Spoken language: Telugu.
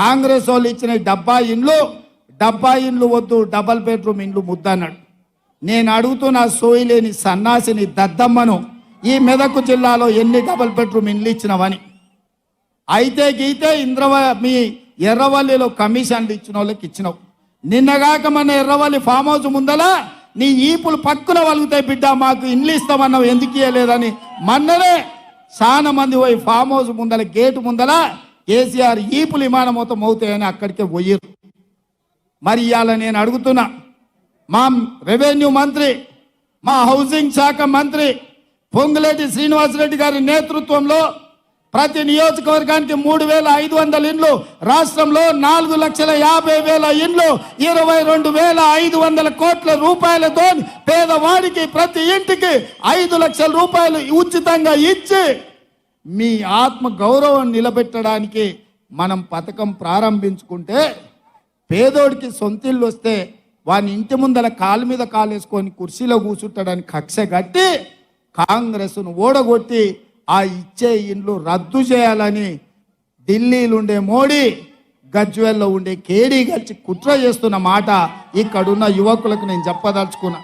కాంగ్రెస్ వాళ్ళు ఇచ్చిన 70 ఇండ్లు వద్దు, డబల్ బెడ్రూమ్ ఇండ్లు ముద్దన్నాడు. నేను అడుగుతున్న సోయిలేని సన్నాసిని దద్దమ్మను, ఈ మెదక్ జిల్లాలో ఎన్ని డబల్ బెడ్రూమ్ ఇండ్లు ఇచ్చినవని. అయితే గీతే మీ ఎర్రవల్లిలో కమిషన్లు ఇచ్చిన వాళ్ళకి ఇచ్చినావు. నిన్నగాక మన ఎర్రవల్లి ఫామ్ హౌస్ ముందల నీ ఈపులు పక్కున వలుగుతాయి బిడ్డ, మాకు ఇండ్లు ఇస్తామన్నావు, ఎందుకు ఇవ్వలేదని మొన్ననే చాలా మంది పోయి ఫామ్ హౌస్ ముందల గేటు ముందల కేసీఆర్ ఈపులు విమానం మొత్తం అవుతాయని అక్కడికే పోయారు. మరి ఇవాళ నేను అడుగుతున్నా, మా రెవెన్యూ మంత్రి, మా హౌసింగ్ శాఖ మంత్రి పొంగులేటి శ్రీనివాసరెడ్డి గారి నేతృత్వంలో ప్రతి నియోజకవర్గానికి 3,500 ఇండ్లు, రాష్ట్రంలో 4,50,000 ఇండ్లు, 22,500 కోట్ల రూపాయలతో పేదవాడికి ప్రతి ఇంటికి 5 లక్షల రూపాయలు ఉచితంగా ఇచ్చి మీ ఆత్మ గౌరవం నిలబెట్టడానికి మనం పథకం ప్రారంభించుకుంటే, పేదోడికి సొంతిల్లు వస్తే వాని ఇంటి ముందల కాలు మీద కాలు వేసుకొని కుర్చీలో కూర్చుంటాడని కక్ష కట్టి కాంగ్రెస్ను ఓడగొట్టి ఆ ఇచ్చే ఇండ్లు రద్దు చేయాలని ఢిల్లీలో ఉండే మోడీ, గజ్వేల్లో ఉండే కేడీ కలిసి కుట్ర చేస్తున్న మాట ఇక్కడున్న యువకులకు నేను చెప్పదలుచుకున్నా.